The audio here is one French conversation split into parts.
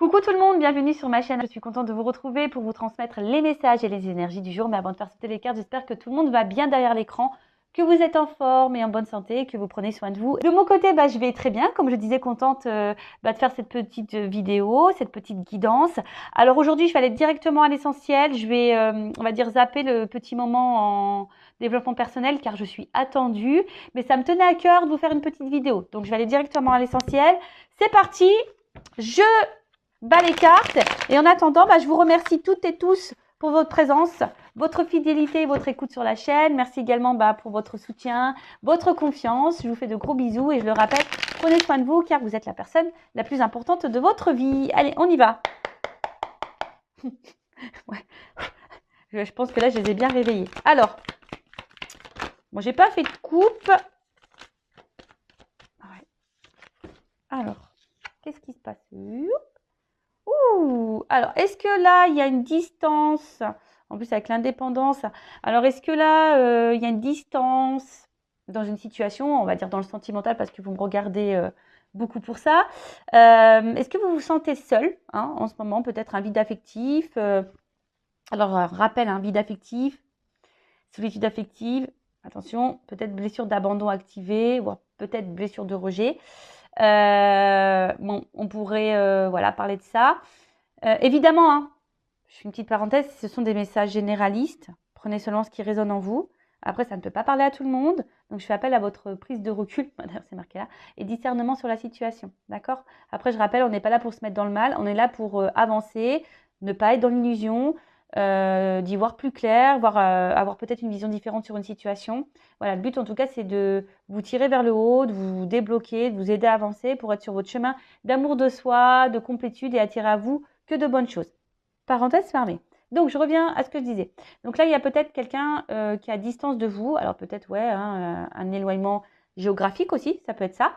Coucou tout le monde, bienvenue sur ma chaîne. Je suis contente de vous retrouver pour vous transmettre les messages et les énergies du jour. Mais avant de faire sauter les cartes, j'espère que tout le monde va bien derrière l'écran, que vous êtes en forme et en bonne santé, que vous prenez soin de vous. De mon côté, je vais très bien. Comme je disais, contente de faire cette petite vidéo, cette petite guidance. Alors aujourd'hui, je vais aller directement à l'essentiel. Je vais, on va dire, zapper le petit moment en développement personnel car je suis attendue. Mais ça me tenait à cœur de vous faire une petite vidéo. Donc je vais aller directement à l'essentiel. C'est parti. Je bas les cartes. Et en attendant, je vous remercie toutes et tous pour votre présence, votre fidélité et votre écoute sur la chaîne. Merci également pour votre soutien, votre confiance. Je vous fais de gros bisous et je le rappelle, prenez soin de vous car vous êtes la personne la plus importante de votre vie. Allez, on y va. Ouais. Je pense que là, je les ai bien réveillés. Alors, bon, j'ai pas fait de coupe. Ouais. Alors, qu'est-ce qui se passe? Ouh, alors, est-ce que là, il y a une distance? En plus, avec l'indépendance. Alors, est-ce que là, il y a une distance dans une situation, on va dire dans le sentimental, parce que vous me regardez beaucoup pour ça. Est-ce que vous vous sentez seul en ce moment? Peut-être un vide affectif. Alors, rappel, un vide affectif, solitude affective. Attention, peut-être blessure d'abandon activée, ou peut-être blessure de rejet. Bon, on pourrait parler de ça. Évidemment, je fais une petite parenthèse, ce sont des messages généralistes. Prenez seulement ce qui résonne en vous. Après, ça ne peut pas parler à tout le monde. Donc, je fais appel à votre prise de recul, d'ailleurs c'est marqué là, et discernement sur la situation. D'accord? Après, je rappelle, on n'est pas là pour se mettre dans le mal. On est là pour avancer, ne pas être dans l'illusion, d'y voir plus clair, avoir peut-être une vision différente sur une situation. Voilà, le but en tout cas, c'est de vous tirer vers le haut, de vous débloquer, de vous aider à avancer pour être sur votre chemin d'amour de soi, de complétude et attirer à vous que de bonnes choses. Parenthèse fermée. Donc, je reviens à ce que je disais. Donc là, il y a peut-être quelqu'un qui est à distance de vous. Alors peut-être, un éloignement géographique aussi, ça peut être ça.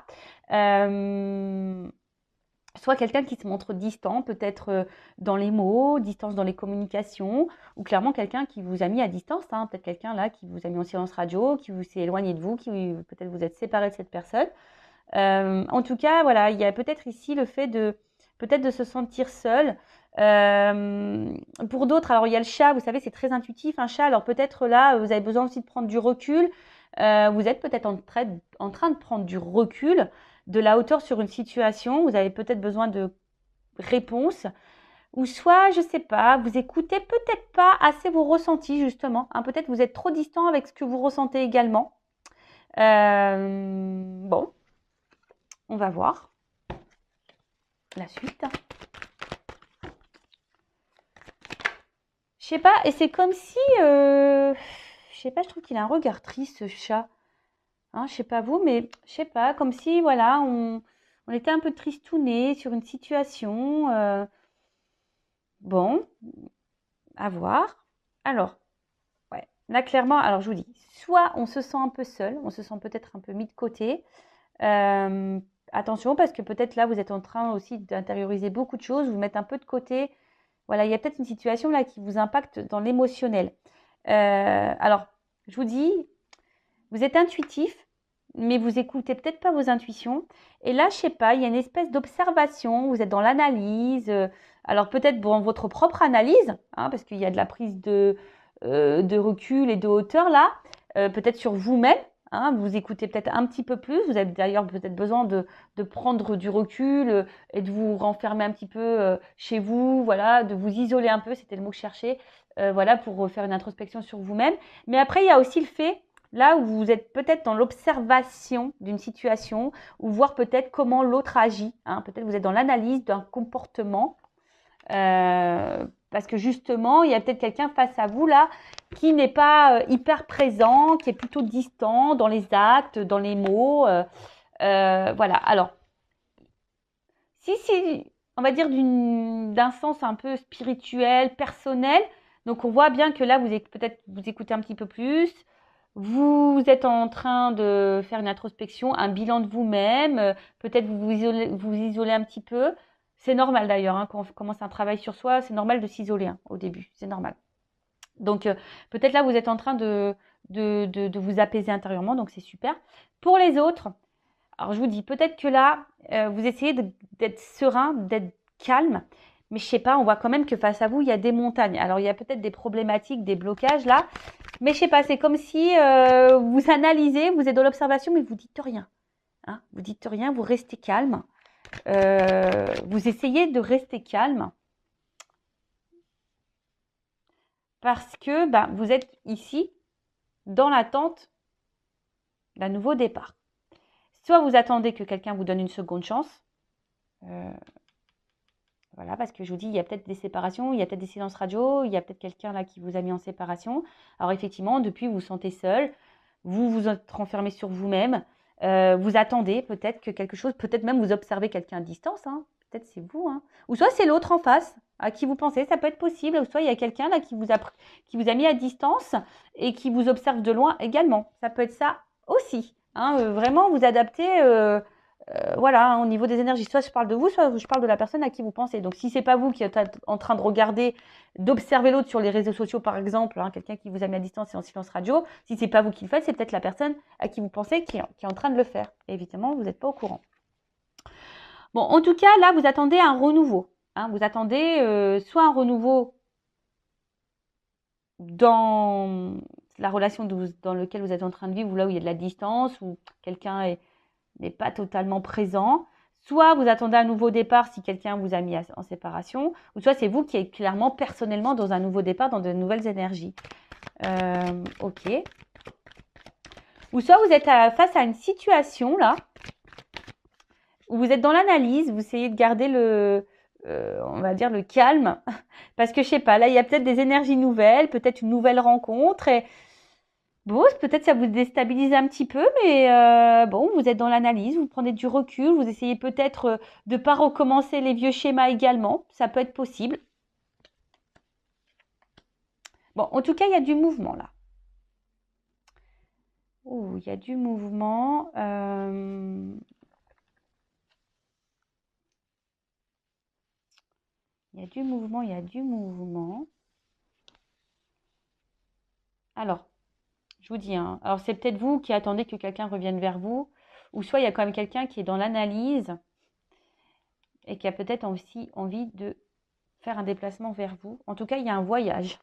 Soit quelqu'un qui se montre distant, peut-être dans les mots, distance dans les communications, ou clairement quelqu'un qui vous a mis à distance, peut-être quelqu'un là qui vous a mis en silence radio, qui vous s'est éloigné de vous, qui peut-être vous êtes séparé de cette personne. En tout cas, voilà, il y a peut-être ici le fait de peut-être de se sentir seul. Pour d'autres, alors il y a le chat, vous savez, c'est très intuitif, un chat. Alors peut-être là, vous avez besoin aussi de prendre du recul. Vous êtes peut-être en train de prendre du recul, de la hauteur sur une situation. Vous avez peut-être besoin de réponses. Ou soit, je ne sais pas, vous écoutez peut-être pas assez vos ressentis, justement. Peut-être vous êtes trop distant avec ce que vous ressentez également. Bon, on va voir la suite. Je sais pas, et c'est comme si, je sais pas, je trouve qu'il a un regard triste, ce chat. Je sais pas vous, mais je sais pas, comme si, voilà, on était un peu tristouné sur une situation. Bon, à voir. Alors, ouais, là, clairement, alors je vous dis, soit on se sent un peu seul, on se sent peut-être un peu mis de côté. Attention, parce que peut-être là, vous êtes en train aussi d'intérioriser beaucoup de choses, vous mettre un peu de côté. Voilà, il y a peut-être une situation là qui vous impacte dans l'émotionnel. Alors, je vous dis, vous êtes intuitif, mais vous écoutez peut-être pas vos intuitions. Et là, je sais pas, il y a une espèce d'observation, vous êtes dans l'analyse. Alors peut-être dans votre propre analyse, parce qu'il y a de la prise de recul et de hauteur là, peut-être sur vous-même. Vous écoutez peut-être un petit peu plus. Vous avez d'ailleurs peut-être besoin de prendre du recul et de vous renfermer un petit peu chez vous, voilà, de vous isoler un peu, c'était le mot que je cherchais, voilà, pour faire une introspection sur vous-même. Mais après, il y a aussi le fait, là où vous êtes peut-être dans l'observation d'une situation, ou voir peut-être comment l'autre agit. Peut-être vous êtes dans l'analyse d'un comportement. Parce que justement, il y a peut-être quelqu'un face à vous là qui n'est pas hyper présent, qui est plutôt distant dans les actes, dans les mots. Voilà. Alors, si on va dire d'un sens un peu spirituel, personnel, donc on voit bien que là, peut-être vous écoutez un petit peu plus. Vous êtes en train de faire une introspection, un bilan de vous-même. Peut-être vous isolez un petit peu. C'est normal d'ailleurs, quand on commence un travail sur soi, c'est normal de s'isoler au début, c'est normal. Donc peut-être là, vous êtes en train de vous apaiser intérieurement, donc c'est super. Pour les autres, alors je vous dis, peut-être que là, vous essayez d'être serein, d'être calme. Mais je sais pas, on voit quand même que face à vous, il y a des montagnes. Alors, il y a peut-être des problématiques, des blocages là. Mais je sais pas, c'est comme si vous analysez, vous êtes dans l'observation, mais vous dites rien. Hein, vous dites rien, vous restez calme. Vous essayez de rester calme. Parce que vous êtes ici dans l'attente d'un nouveau départ. Soit vous attendez que quelqu'un vous donne une seconde chance. Voilà, parce que je vous dis, il y a peut-être des séparations, il y a peut-être des silences radio, il y a peut-être quelqu'un là qui vous a mis en séparation. Alors effectivement, depuis, vous vous sentez seul, vous vous êtes renfermé sur vous-même, vous attendez peut-être que quelque chose, peut-être même vous observez quelqu'un à distance, hein, peut-être c'est vous, hein. Ou soit c'est l'autre en face à qui vous pensez, ça peut être possible, ou soit il y a quelqu'un là qui vous a mis à distance et qui vous observe de loin également. Ça peut être ça aussi, hein, vraiment vous adapter. Voilà, hein, au niveau des énergies, soit je parle de vous, soit je parle de la personne à qui vous pensez. Donc, si c'est pas vous qui êtes en train de regarder, d'observer l'autre sur les réseaux sociaux, par exemple, hein, quelqu'un qui vous a mis à distance et en silence radio, si c'est pas vous qui le faites, c'est peut-être la personne à qui vous pensez qui est en train de le faire. Et évidemment, vous n'êtes pas au courant. Bon, en tout cas, là, vous attendez un renouveau. Hein, vous attendez soit un renouveau dans la relation dans laquelle vous êtes en train de vivre, ou là où il y a de la distance, où quelqu'un n'est pas totalement présent. Soit vous attendez un nouveau départ si quelqu'un vous a mis en séparation, ou soit c'est vous qui êtes clairement personnellement dans un nouveau départ, dans de nouvelles énergies. Ok. Ou soit vous êtes face à une situation là, où vous êtes dans l'analyse, vous essayez de garder on va dire le calme, parce que je sais pas, là il y a peut-être des énergies nouvelles, peut-être une nouvelle rencontre, et bon, peut-être ça vous déstabilise un petit peu, mais bon, vous êtes dans l'analyse, vous prenez du recul, vous essayez peut-être de ne pas recommencer les vieux schémas également, ça peut être possible. Bon, en tout cas, il y a du mouvement là. Oh, il y a du mouvement. Il y a du mouvement, il y a du mouvement. Alors, je vous dis, hein, alors c'est peut-être vous qui attendez que quelqu'un revienne vers vous, ou soit il y a quand même quelqu'un qui est dans l'analyse et qui a peut-être aussi envie de faire un déplacement vers vous. En tout cas, il y a un voyage.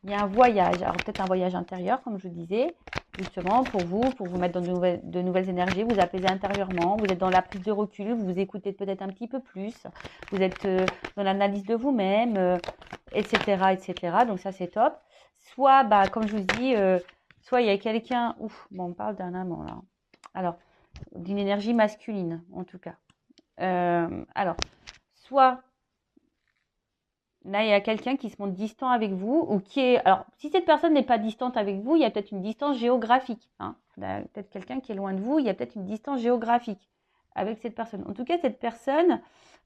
Il y a un voyage, alors peut-être un voyage intérieur, comme je vous disais, justement pour vous mettre dans de nouvelles énergies, vous apaiser intérieurement, vous êtes dans la prise de recul, vous vous écoutez peut-être un petit peu plus, vous êtes dans l'analyse de vous-même, etc., etc. Donc ça, c'est top. Soit, comme je vous dis, soit il y a quelqu'un, bon, on parle d'un amant là. Alors, d'une énergie masculine, en tout cas. Alors, soit là, il y a quelqu'un qui se montre distant avec vous ou qui est... Alors, si cette personne n'est pas distante avec vous, il y a peut-être une distance géographique. Hein. Peut-être quelqu'un qui est loin de vous, il y a peut-être une distance géographique avec cette personne. En tout cas, cette personne,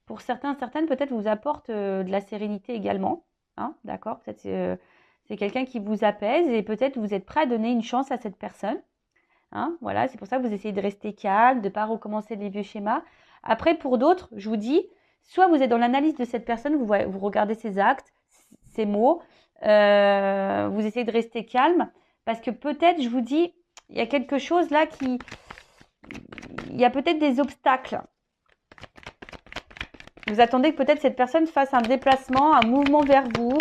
pour certaines, peut-être vous apporte de la sérénité également. Hein, d'accord? Peut-être c'est quelqu'un qui vous apaise et peut-être vous êtes prêt à donner une chance à cette personne. Hein, voilà, c'est pour ça que vous essayez de rester calme, de ne pas recommencer les vieux schémas. Après, pour d'autres, je vous dis, soit vous êtes dans l'analyse de cette personne, vous regardez ses actes, ses mots, vous essayez de rester calme, parce que peut-être, je vous dis, il y a quelque chose là il y a peut-être des obstacles. Vous attendez que peut-être cette personne fasse un déplacement, un mouvement vers vous,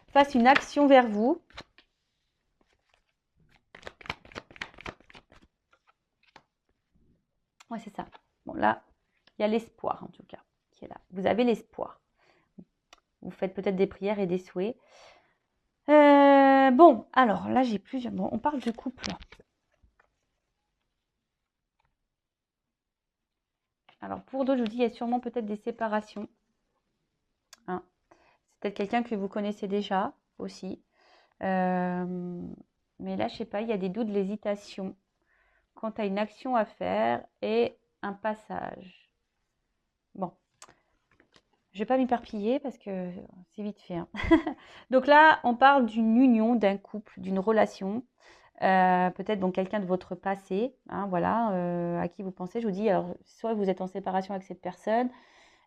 fasse une action vers vous. Ouais, c'est ça. Bon, là, il y a l'espoir, en tout cas, qui est là. Vous avez l'espoir. Vous faites peut-être des prières et des souhaits. Bon, alors, là, j'ai plusieurs... Bon, on parle de couple. Alors, pour d'autres, je vous dis, il y a sûrement peut-être des séparations. Hein. C'est peut-être quelqu'un que vous connaissez déjà, aussi. Mais là, je sais pas, il y a des doutes, de l'hésitation quant à une action à faire et un passage. Bon, je ne vais pas m'éparpiller parce que c'est vite fait. Hein. Donc là, on parle d'une union, d'un couple, d'une relation. Peut-être donc quelqu'un de votre passé, hein, voilà, à qui vous pensez. Je vous dis, alors, soit vous êtes en séparation avec cette personne,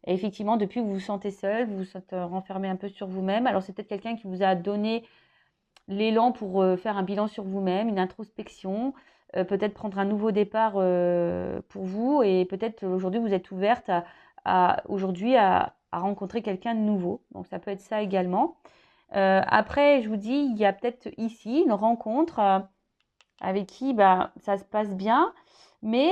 et effectivement, depuis, vous vous sentez seul, vous vous êtes renfermé un peu sur vous-même. Alors, c'est peut-être quelqu'un qui vous a donné l'élan pour faire un bilan sur vous-même, une introspection, peut-être prendre un nouveau départ pour vous et peut-être aujourd'hui vous êtes ouverte aujourd'hui à rencontrer quelqu'un de nouveau. Donc ça peut être ça également. Après, je vous dis, il y a peut-être ici une rencontre avec qui ça se passe bien, mais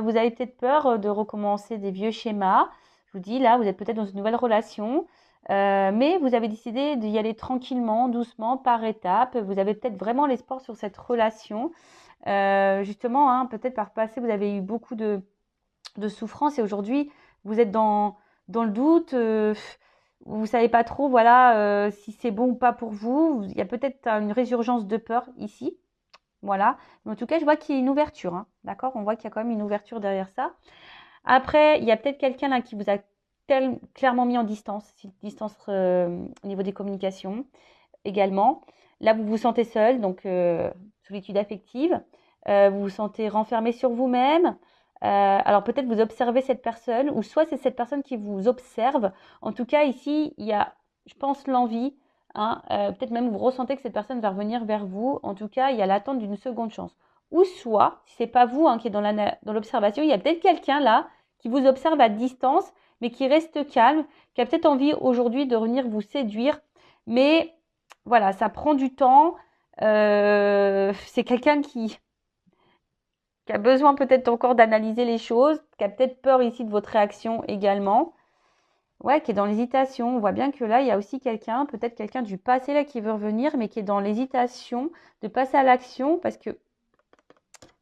vous avez peut-être peur de recommencer des vieux schémas. Je vous dis, là, vous êtes peut-être dans une nouvelle relation, mais vous avez décidé d'y aller tranquillement, doucement, par étapes. Vous avez peut-être vraiment l'espoir sur cette relation. Justement, hein, peut-être par le passé, vous avez eu beaucoup de souffrance et aujourd'hui, vous êtes dans le doute. Vous ne savez pas trop, voilà, si c'est bon ou pas pour vous. Il y a peut-être une résurgence de peur ici. Voilà. Mais en tout cas, je vois qu'il y a une ouverture, hein. D'accord? On voit qu'il y a quand même une ouverture derrière ça. Après, il y a peut-être quelqu'un là qui vous a clairement mis en distance, distance au niveau des communications également. Là, vous vous sentez seul, donc solitude affective. Vous vous sentez renfermé sur vous-même. Alors peut-être vous observez cette personne, ou soit c'est cette personne qui vous observe. En tout cas, ici, il y a, je pense, l'envie. Hein, peut-être même vous ressentez que cette personne va revenir vers vous. En tout cas, il y a l'attente d'une seconde chance. Ou soit, si c'est pas vous, hein, qui est dans l'observation, il y a peut-être quelqu'un là qui vous observe à distance, mais qui reste calme, qui a peut-être envie aujourd'hui de venir vous séduire. Mais voilà, ça prend du temps. C'est quelqu'un qui a besoin peut-être encore d'analyser les choses, qui a peut-être peur ici de votre réaction également. Ouais, qui est dans l'hésitation. On voit bien que là, il y a aussi quelqu'un, peut-être quelqu'un du passé là qui veut revenir, mais qui est dans l'hésitation de passer à l'action parce que,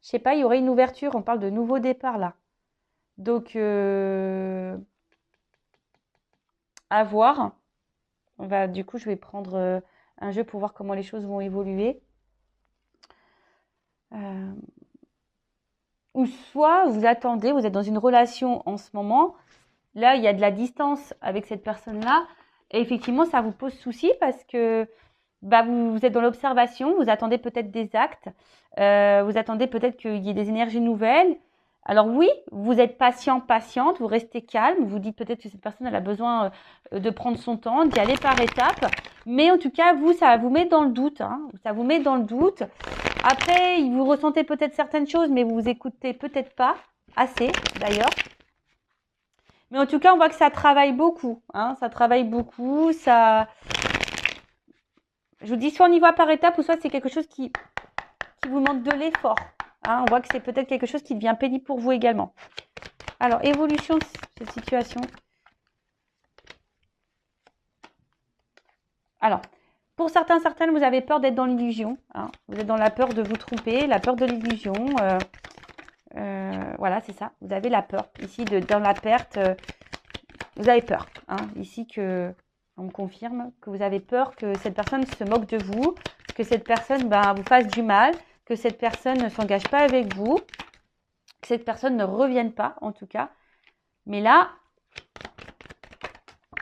je sais pas, il y aurait une ouverture. On parle de nouveau départ là. Donc, à voir. Du coup, je vais prendre un jeu pour voir comment les choses vont évoluer. Ou soit vous attendez, vous êtes dans une relation en ce moment. Là, il y a de la distance avec cette personne-là. Et effectivement, ça vous pose souci parce que vous êtes dans l'observation, vous attendez peut-être des actes, vous attendez peut-être qu'il y ait des énergies nouvelles. Alors oui, vous êtes patient, patiente, vous restez calme, vous dites peut-être que cette personne elle a besoin de prendre son temps, d'y aller par étapes. Mais en tout cas, vous, ça vous met dans le doute. Hein, ça vous met dans le doute. Après, vous ressentez peut-être certaines choses, mais vous écoutez peut-être pas assez d'ailleurs. Mais en tout cas, on voit que ça travaille beaucoup. Hein, ça travaille beaucoup. Ça, je vous dis, soit on y va par étapes, ou soit c'est quelque chose qui vous demande de l'effort. Hein, on voit que c'est peut-être quelque chose qui devient pénible pour vous également. Alors, évolution de cette situation. Alors, pour certaines, vous avez peur d'être dans l'illusion. Hein. Vous êtes dans la peur de vous tromper, la peur de l'illusion. Voilà, c'est ça. Vous avez la peur. Ici, dans la perte, vous avez peur. Hein. Ici, on me confirme que vous avez peur que cette personne se moque de vous, que cette personne vous fasse du mal, que cette personne ne s'engage pas avec vous, que cette personne ne revienne pas, en tout cas. Mais là,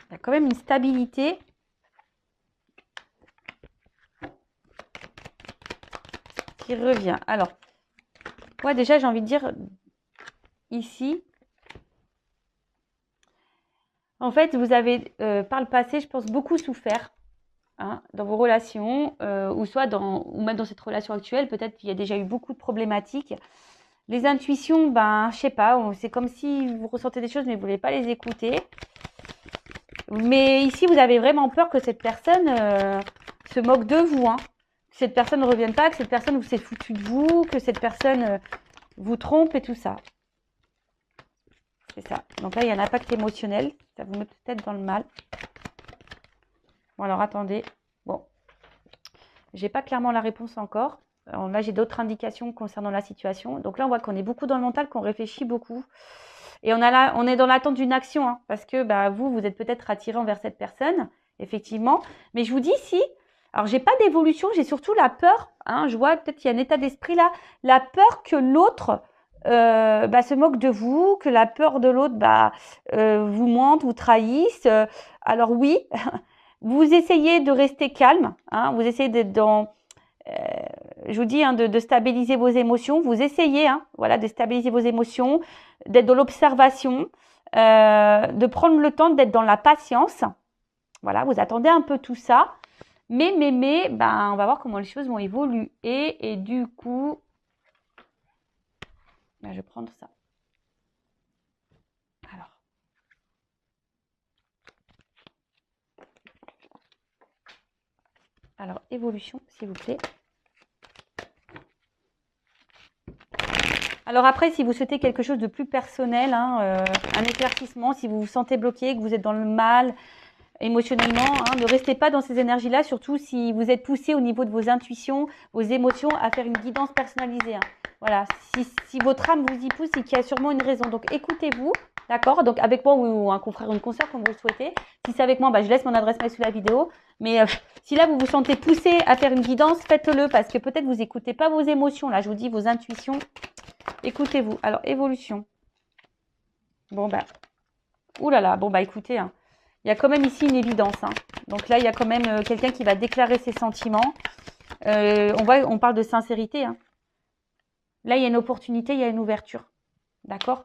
il y a quand même une stabilité. Qui revient. Alors, ouais, déjà, j'ai envie de dire, ici, en fait, vous avez, par le passé, je pense, beaucoup souffert. Hein, dans vos relations, ou même dans cette relation actuelle, peut-être qu'il y a déjà eu beaucoup de problématiques. Les intuitions, je sais pas, c'est comme si vous ressentez des choses, mais vous ne voulez pas les écouter. Mais ici, vous avez vraiment peur que cette personne se moque de vous, hein. Que cette personne ne revienne pas, que cette personne vous s'est foutu de vous, que cette personne vous trompe et tout ça. C'est ça. Donc là, il y a un impact émotionnel. Ça vous met peut-être dans le mal. Bon, alors attendez. Bon, j'ai pas clairement la réponse encore. Alors, là, j'ai d'autres indications concernant la situation. Donc là, on voit qu'on est beaucoup dans le mental, qu'on réfléchit beaucoup. Et on est dans l'attente d'une action, hein, parce que vous êtes peut-être attiré envers cette personne, effectivement. Mais je vous dis, si, alors j'ai pas d'évolution, j'ai surtout la peur. Hein, je vois peut-être qu'il y a un état d'esprit là, la peur que l'autre se moque de vous, que la peur de l'autre vous mente, vous trahisse. Alors oui, vous essayez de rester calme, hein, vous essayez d'être dans, je vous dis, hein, de stabiliser vos émotions. Vous essayez, hein, voilà, de stabiliser vos émotions, d'être dans l'observation, de prendre le temps d'être dans la patience. Voilà, vous attendez un peu tout ça. Mais, on va voir comment les choses vont évoluer. Et du coup, je vais prendre ça. Alors, Alors, évolution, s'il vous plaît. Alors après, si vous souhaitez quelque chose de plus personnel, hein, un éclaircissement, si vous vous sentez bloqué, que vous êtes dans le mal émotionnellement, hein, ne restez pas dans ces énergies-là, surtout si vous êtes poussé au niveau de vos intuitions, vos émotions, à faire une guidance personnalisée. Hein. Voilà, si votre âme vous y pousse, c'est qu'il y a sûrement une raison. Donc écoutez-vous, d'accord? Donc avec moi ou un confrère ou une consoeur, comme vous le souhaitez. Si c'est avec moi, bah, je laisse mon adresse mail sous la vidéo. Mais si là, vous vous sentez poussé à faire une guidance, faites-le parce que peut-être vous n'écoutez pas vos émotions. Là, je vous dis vos intuitions. Écoutez-vous. Alors, évolution. Bon, bah. Ouh là là. Bon, bah, écoutez. Hein. Il y a quand même ici une évidence. Hein. Donc là, il y a quand même quelqu'un qui va déclarer ses sentiments. On parle de sincérité. Hein. Là, il y a une opportunité, il y a une ouverture. D'accord?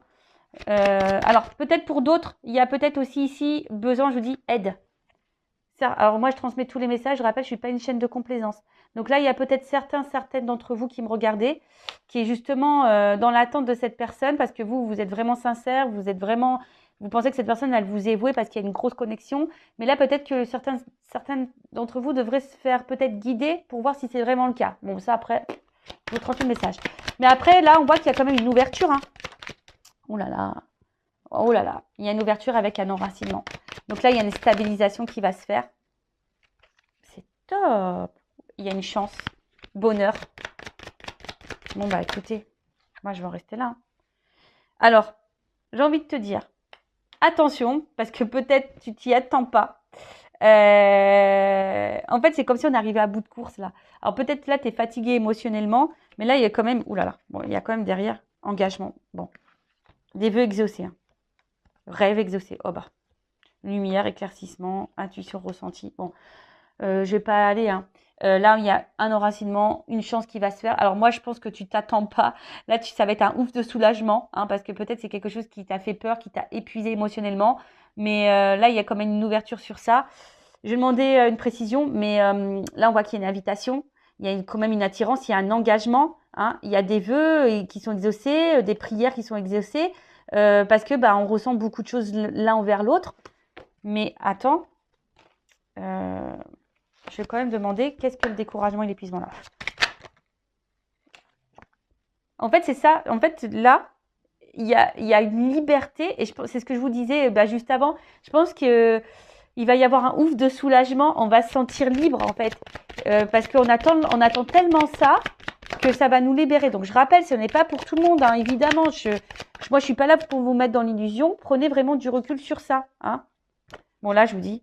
Alors, peut-être pour d'autres, il y a peut-être aussi ici besoin, je vous dis, aide. Alors, moi, je transmets tous les messages. Je rappelle, je ne suis pas une chaîne de complaisance. Donc là, il y a peut-être certaines d'entre vous qui me regardez, qui est justement dans l'attente de cette personne parce que vous êtes vraiment sincère, vous pensez que cette personne, elle vous est vouée parce qu'il y a une grosse connexion. Mais là, peut-être que certains d'entre vous devraient se faire peut-être guider pour voir si c'est vraiment le cas. Bon, ça, après, je vous transmets le message. Mais après, là, on voit qu'il y a quand même une ouverture. Hein. Oh là là. Oh là là. Il y a une ouverture avec un enracinement. Donc là, il y a une stabilisation qui va se faire. C'est top. Il y a une chance. Bonheur. Bon, bah écoutez, moi, je vais en rester là. Alors, j'ai envie de te dire, attention, parce que peut-être tu t'y attends pas. En fait, c'est comme si on arrivait à bout de course, là. Alors, peut-être là, tu es fatigué émotionnellement, mais là, il y a quand même... Ouh là là. Bon, il y a quand même derrière engagement. Bon. Des vœux exaucés. Hein. Rêve exaucé. Oh bah. Lumière, éclaircissement, intuition ressentie. Bon, je vais pas aller. Hein. Là, il y a un enracinement, une chance qui va se faire. Alors moi, je pense que tu t'attends pas. Là, ça va être un ouf de soulagement, hein, parce que peut-être c'est quelque chose qui t'a fait peur, qui t'a épuisé émotionnellement. Mais là, il y a quand même une ouverture sur ça. Je vais demander une précision, mais là, on voit qu'il y a une invitation. Il y a quand même une attirance, il y a un engagement. Hein. Il y a des vœux qui sont exaucés, des prières qui sont exaucées, parce que on ressent beaucoup de choses l'un envers l'autre. Mais attends, je vais quand même demander qu'est-ce que le découragement et l'épuisement là. En fait, c'est ça. En fait, là, il y a une liberté, et c'est ce que je vous disais juste avant. Je pense qu'il va y avoir un ouf de soulagement. On va se sentir libre, en fait, parce qu'on attend tellement ça que ça va nous libérer. Donc, je rappelle, ce n'est pas pour tout le monde, hein, évidemment. Moi, je suis pas là pour vous mettre dans l'illusion. Prenez vraiment du recul sur ça. Hein. Bon, là, je vous dis,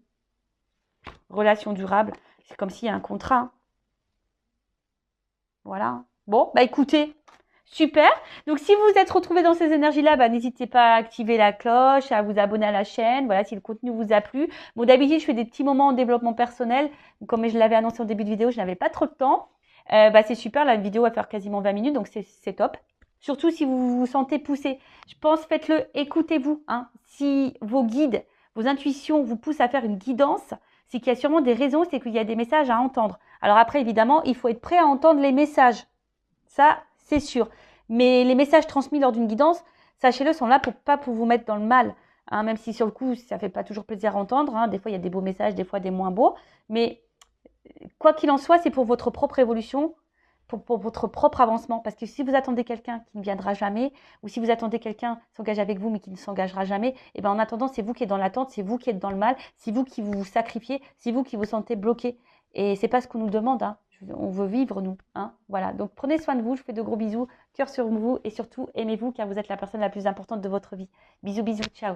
relation durable, c'est comme s'il y a un contrat. Hein. Voilà. Bon, écoutez, super. Donc, si vous vous êtes retrouvé dans ces énergies-là, n'hésitez pas à activer la cloche, à vous abonner à la chaîne. Voilà, si le contenu vous a plu. Bon, d'habitude, je fais des petits moments en développement personnel. Comme je l'avais annoncé au début de vidéo, je n'avais pas trop de temps. C'est super, la vidéo va faire quasiment 20 minutes, donc c'est top. Surtout si vous vous sentez poussé. Je pense, faites-le, écoutez-vous. Hein. Si vos guides, vos intuitions vous poussent à faire une guidance, c'est qu'il y a sûrement des raisons, c'est qu'il y a des messages à entendre. Alors après, évidemment, il faut être prêt à entendre les messages. Ça, c'est sûr. Mais les messages transmis lors d'une guidance, sachez-le, sont là pour vous mettre dans le mal. Hein, même si sur le coup, ça ne fait pas toujours plaisir à entendre. Hein. Des fois, il y a des beaux messages, des fois des moins beaux. Mais quoi qu'il en soit, c'est pour votre propre évolution, pour votre propre avancement. Parce que si vous attendez quelqu'un qui ne viendra jamais, ou si vous attendez quelqu'un qui s'engage avec vous, mais qui ne s'engagera jamais, en attendant, c'est vous qui êtes dans l'attente, c'est vous qui êtes dans le mal, c'est vous qui vous sacrifiez, c'est vous qui vous sentez bloqué. Et c'est pas ce qu'on nous demande. Hein. On veut vivre, nous. Hein. Voilà. Donc, prenez soin de vous. Je fais de gros bisous. Cœur sur vous. Et surtout, aimez-vous, car vous êtes la personne la plus importante de votre vie. Bisous, bisous. Ciao.